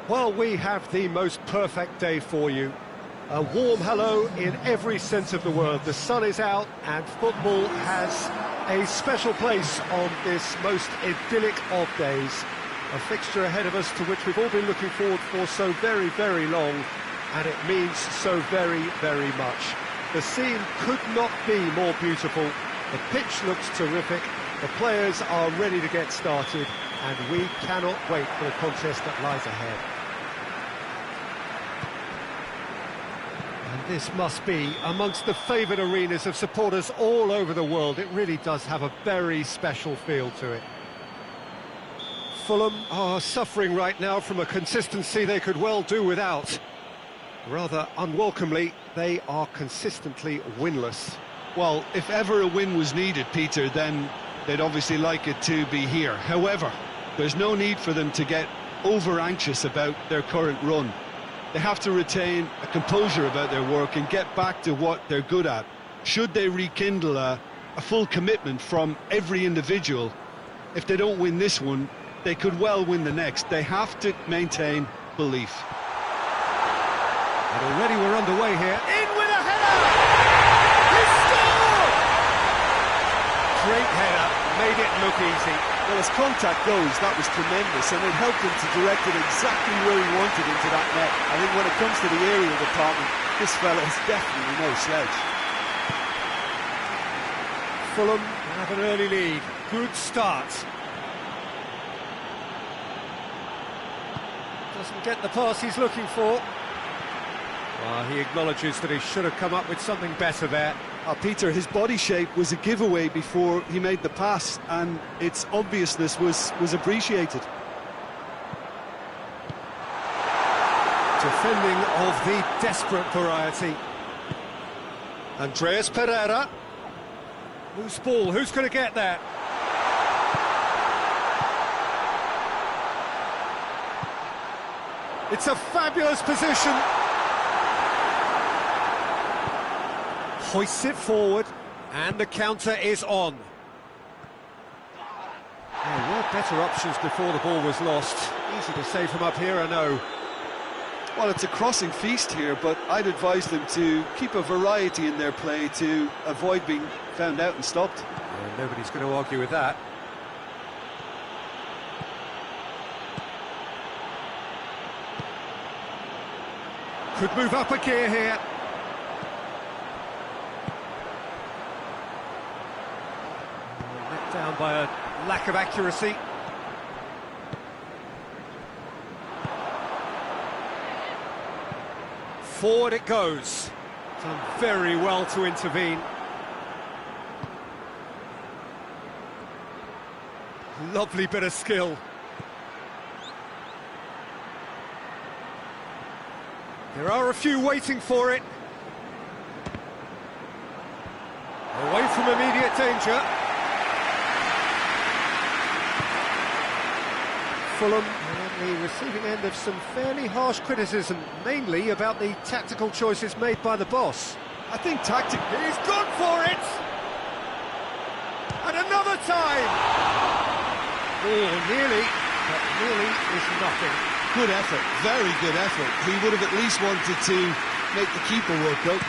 Well, we have the most perfect day for you. A warm hello in every sense of the word. The sun is out and football has a special place on this most idyllic of days. A fixture ahead of us to which we've all been looking forward for so very, very long, and it means so very, very much. The scene could not be more beautiful. The pitch looks terrific. The players are ready to get started, and we cannot wait for the contest that lies ahead. And this must be amongst the favoured arenas of supporters all over the world. It really does have a very special feel to it. Fulham are suffering right now from a consistency they could well do without. Rather unwelcomely, they are consistently winless. Well, if ever a win was needed, Peter, then they'd obviously like it to be here. However, there's no need for them to get over-anxious about their current run. They have to retain a composure about their work and get back to what they're good at. Should they rekindle a full commitment from every individual, if they don't win this one, they could well win the next. They have to maintain belief. And already we're underway here. In with a header! He scored! Great header, made it look easy. Well, as contact goes, that was tremendous, and it helped him to direct it exactly where he wanted into that net. I think when it comes to the aerial department, this fella is definitely no slouch. Fulham have an early lead. Good start. Doesn't get the pass he's looking for. Well, he acknowledges that he should have come up with something better there. Peter, his body shape was a giveaway before he made the pass, and its obviousness was appreciated. Defending of the desperate variety. Andreas Pereira. Loose ball, who's going to get that? It's a fabulous position. Hoists it forward, and the counter is on. There were better options before the ball was lost. Easy to say from up here, I know. Well, it's a crossing feast here, but I'd advise them to keep a variety in their play to avoid being found out and stopped. Yeah, nobody's going to argue with that. Could move up a gear here. Let down by a lack of accuracy. Forward it goes. Done very well to intervene. Lovely bit of skill. There are a few waiting for it. Away from immediate danger. Fulham on the receiving end of some fairly harsh criticism, mainly about the tactical choices made by the boss. I think tactically He's gone for it! And another time! Oh, nearly, but nearly is nothing. good effort, very good effort. He would have at least wanted to make the keeper work out.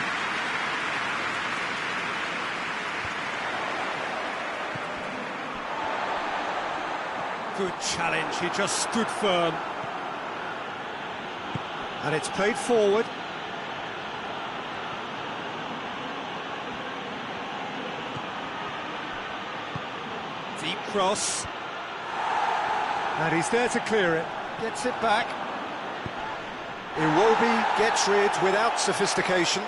Good challenge, he just stood firm. And it's played forward. Deep cross. And he's there to clear it. Gets it back. Iwobi gets rid without sophistication.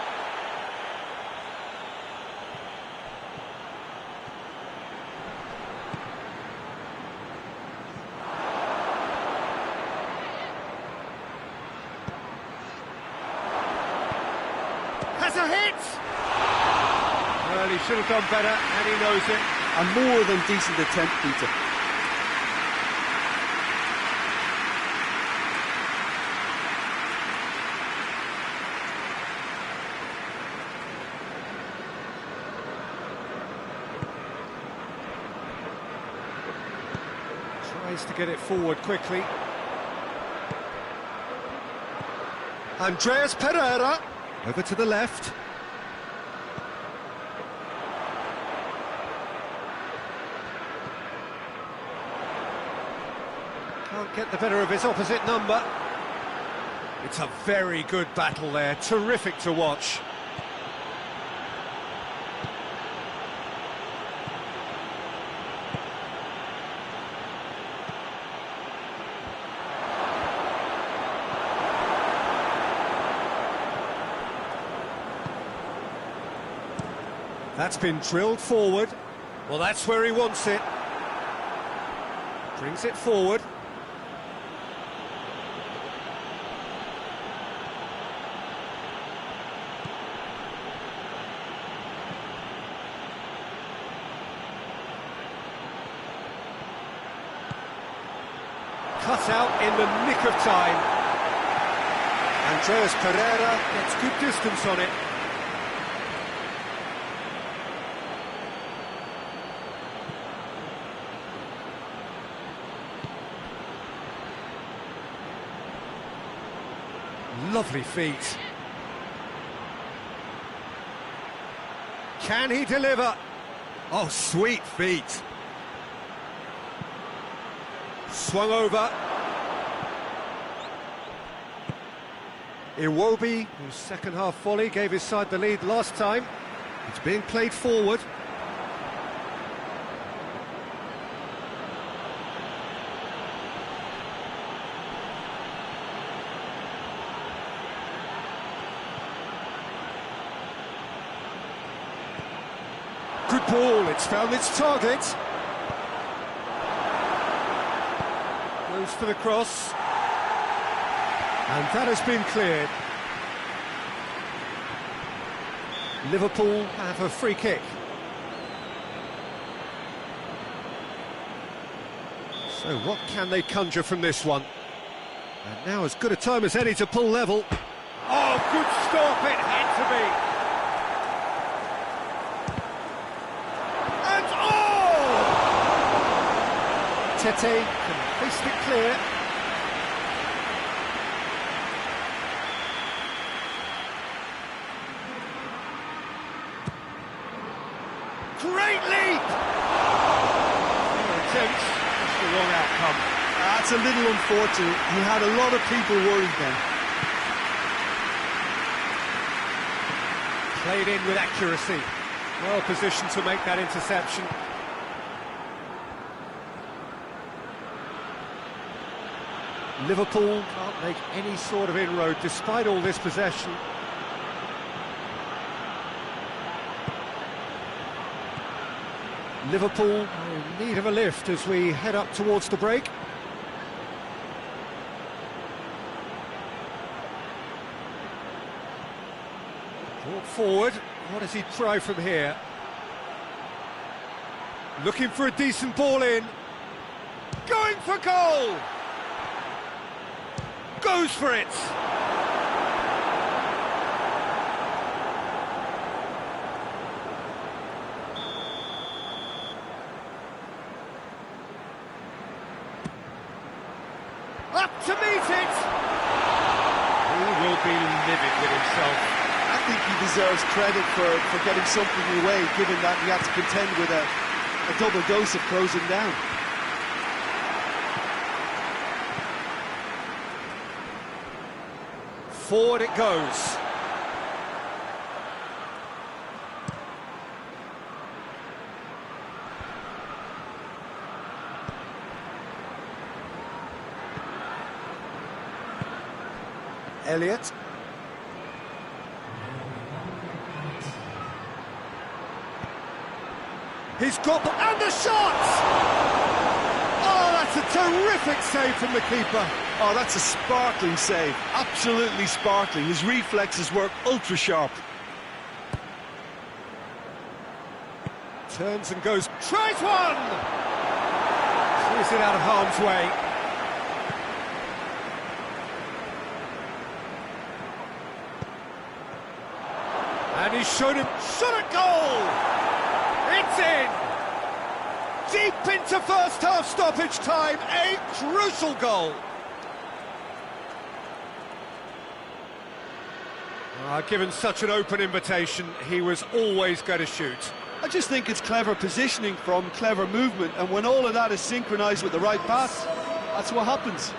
Has a hit! Well, he should have done better, and he knows it. A more than decent attempt, Peter. Tries to get it forward quickly. Andreas Pereira, over to the left. Can't get the better of his opposite number. It's a very good battle there, terrific to watch. That's been drilled forward. Well, that's where he wants it. Brings it forward. Cut out in the nick of time. Andreas Pereira gets good distance on it. Lovely feet. Can he deliver? Oh, sweet feet. Swung over. Iwobi, whose second half volley gave his side the lead last time. It's being played forward. Good ball, it's found its target. Goes for the cross. And that has been cleared. Liverpool have a free kick. So what can they conjure from this one? And now as good a time as any to pull level. Oh, good stop, it had to be. And oh! Tete can hoist it clear. Great leap! Attempts, just the wrong outcome. That's a little unfortunate. He had a lot of people worried then. Played in with accuracy. Well positioned to make that interception. Liverpool can't make any sort of inroad despite all this possession. Liverpool are in need of a lift as we head up towards the break. Brought forward, what does he try from here? Looking for a decent ball in. Going for goal! Goes for it! Up to meet it! He will be livid with himself. I think he deserves credit for getting something away, given that he had to contend with a double dose of closing down. Forward it goes. Elliott. He's got the... and the shot! Oh, that's a terrific save from the keeper. Oh, that's a sparkling save. Absolutely sparkling. His reflexes work ultra-sharp. Turns and goes... tries one! Clears it out of harm's way. And he's shown him... shot at goal! It's in! Deep into first half stoppage time, a crucial goal. Given such an open invitation, he was always going to shoot. I just think it's clever positioning from clever movement, and when all of that is synchronised with the right pass, that's what happens.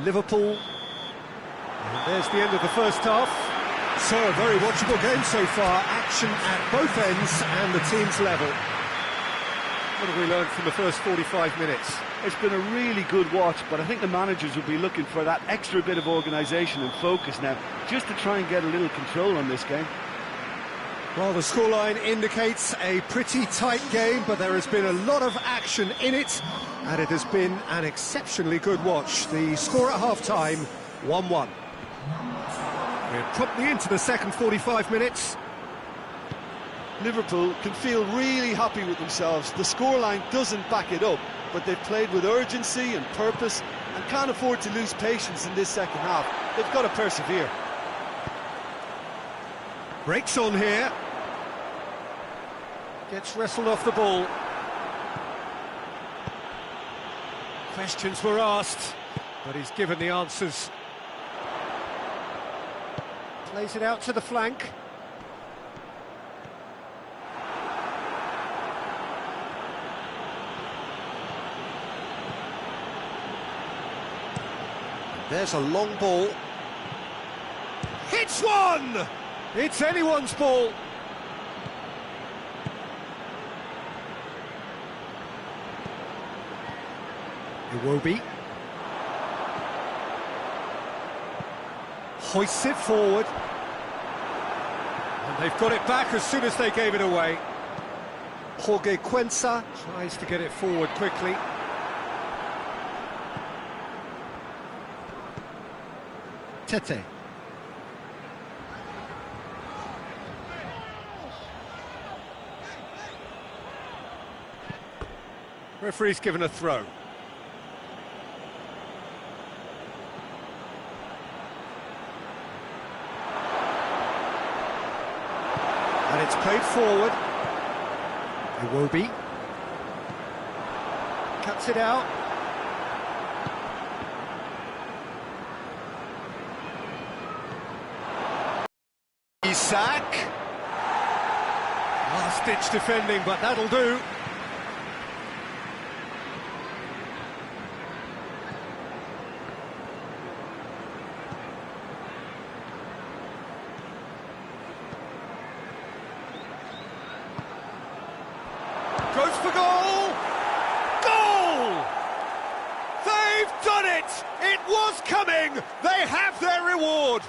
Liverpool, and there's the end of the first half. So a very watchable game so far, action at both ends and the team's level. What have we learned from the first 45 minutes? It's been a really good watch, but I think the managers will be looking for that extra bit of organisation and focus now, just to try and get a little control on this game. Well, the scoreline indicates a pretty tight game, but there has been a lot of action in it, and it has been an exceptionally good watch. The score at half-time, 1-1. We're promptly into the second 45 minutes. Liverpool can feel really happy with themselves. The scoreline doesn't back it up, but they've played with urgency and purpose and can't afford to lose patience in this second half. They've got to persevere. Breaks on here. Gets wrestled off the ball. Questions were asked, but he's given the answers. Plays it out to the flank. There's a long ball. Hits one! It's anyone's ball. Iwobi. Hoists it forward. And they've got it back as soon as they gave it away. Jorge Cuenca tries to get it forward quickly. Tete. Referee's given a throw. And it's played forward. Iwobi. Cuts it out. Isak. Last-ditch defending, but that'll do. Goes for goal! Goal! They've done it! It was coming! They have their reward!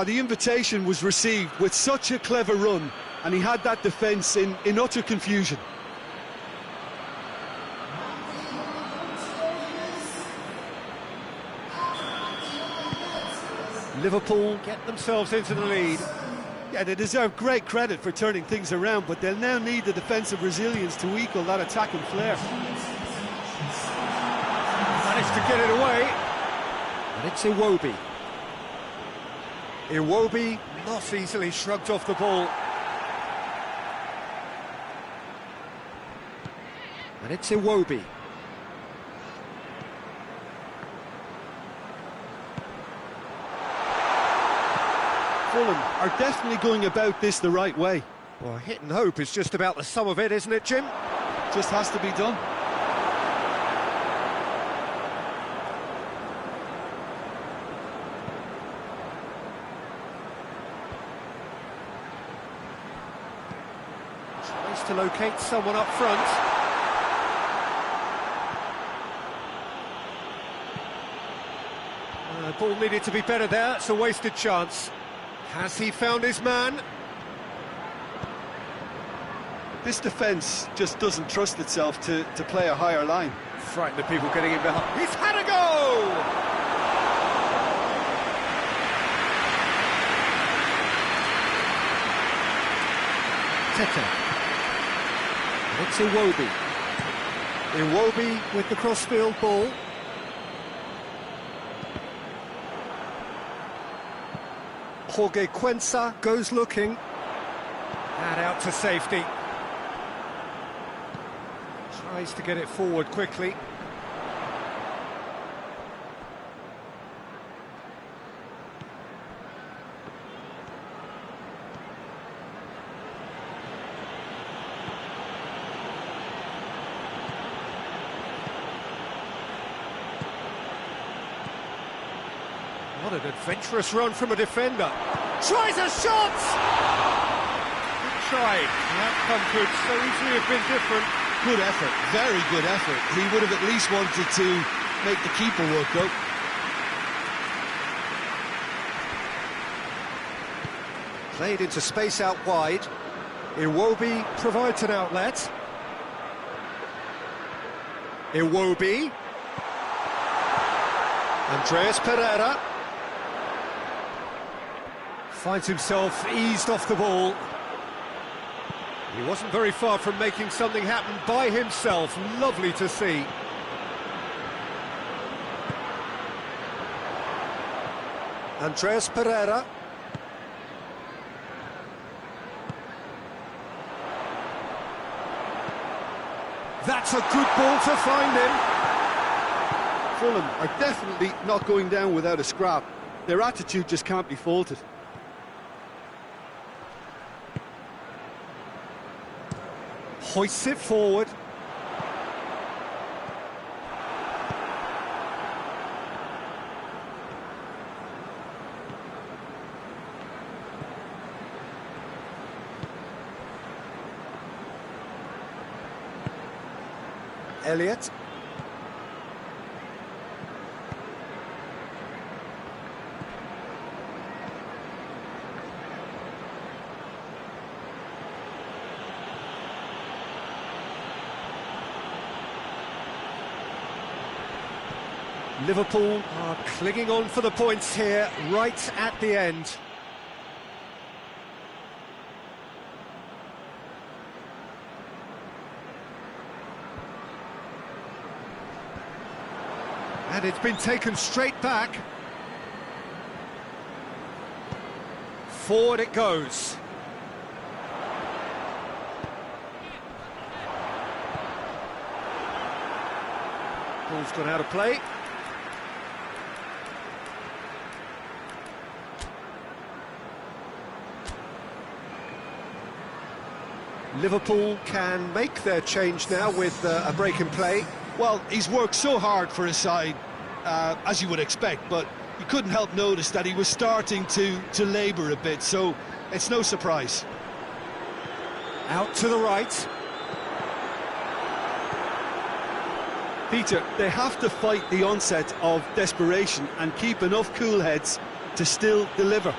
The invitation was received with such a clever run, and he had that defence in utter confusion. Liverpool get themselves into the lead. Yeah, they deserve great credit for turning things around, but they'll now need the defensive resilience to equal that attacking flair. Managed to get it away. And it's Iwobi. Iwobi not easily shrugged off the ball. And it's Iwobi. Fulham are definitely going about this the right way. Well, hit and hope is just about the sum of it, isn't it, Jim? Just has to be done. Tries to locate someone up front. Ball needed to be better there, it's a wasted chance. Has he found his man? This defence just doesn't trust itself to play a higher line. Frighten the people getting in behind. He's had a go! Tete. It's Iwobi. Iwobi with the crossfield ball. Jorge Cuenca goes looking. And out to safety. Tries to get it forward quickly. What an adventurous run from a defender. Tries a shot! Good try. The outcome could so easily have been different. Good effort, very good effort. He would have at least wanted to make the keeper work though. Played into space out wide. Iwobi provides an outlet. Iwobi. Andreas Pereira. Finds himself eased off the ball. He wasn't very far from making something happen by himself. Lovely to see. Andreas Pereira. That's a good ball to find him. Fulham are definitely not going down without a scrap. Their attitude just can't be faulted. Hoists it forward. Elliott. Liverpool are clinging on for the points here, right at the end. And it's been taken straight back. Forward it goes. Ball's gone out of play. Liverpool can make their change now with a break in play. Well, he's worked so hard for his side, as you would expect, but you couldn't help notice that he was starting to labour a bit, so it's no surprise. Out to the right. Peter, they have to fight the onset of desperation and keep enough cool heads to still deliver.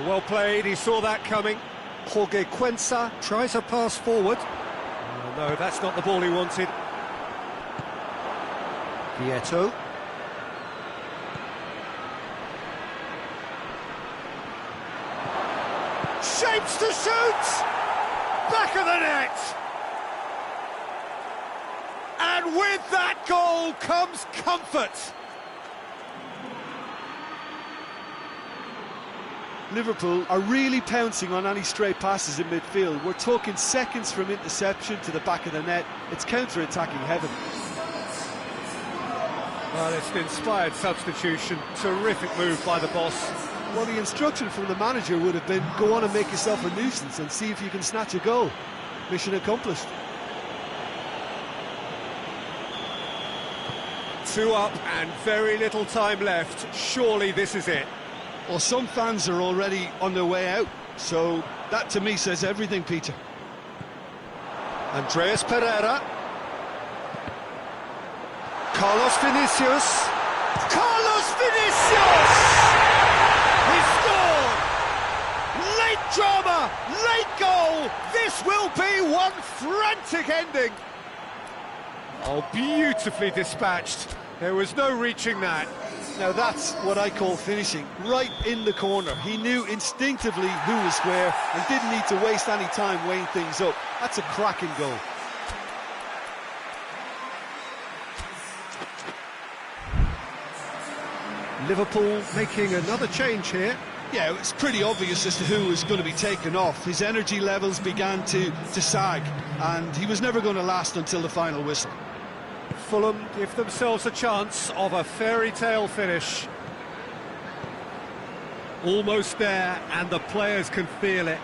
Well played, he saw that coming. Jorge Cuenca tries a pass forward. Oh, no, that's not the ball he wanted. Vieto. Shapes to shoot! Back of the net! And with that goal comes comfort. Liverpool are really pouncing on any stray passes in midfield. We're talking seconds from interception to the back of the net. It's counter-attacking heaven. Well, it's an inspired substitution. Terrific move by the boss. Well, the instruction from the manager would have been, go on and make yourself a nuisance and see if you can snatch a goal. Mission accomplished. 2 up and very little time left. Surely this is it. Well, some fans are already on their way out, so that to me says everything, Peter. Andreas Pereira. Carlos Vinicius. Carlos Vinicius! He scored! drama, late goal. This will be one frantic ending. Oh, beautifully dispatched. There was no reaching that. Now that's what I call finishing, right in the corner. He knew instinctively who was where and didn't need to waste any time weighing things up. That's a cracking goal. Liverpool making another change here. Yeah, it was pretty obvious as to who was going to be taken off. His energy levels began to sag, and he was never going to last until the final whistle. Fulham give themselves a chance of a fairy tale finish. Almost there, and the players can feel it.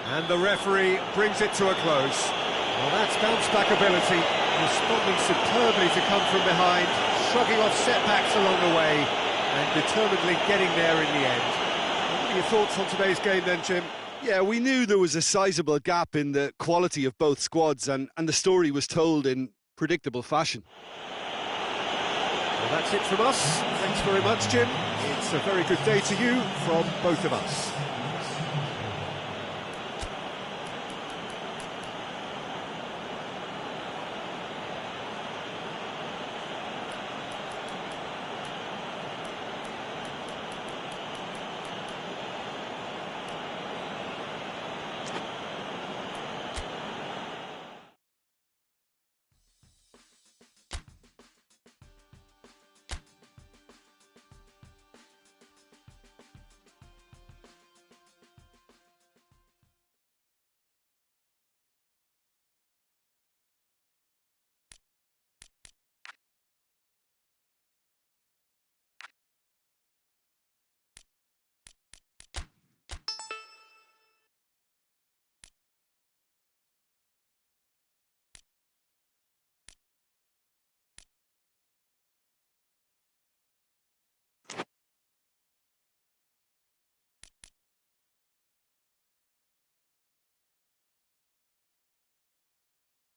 And the referee brings it to a close. Well, that's bounce-back ability, responding superbly to come from behind, shrugging off setbacks along the way, and determinedly getting there in the end. What are your thoughts on today's game then, Jim? Yeah, we knew there was a sizable gap in the quality of both squads, and the story was told in predictable fashion. Well, that's it from us. Thanks very much, Jim. It's a very good day to you from both of us.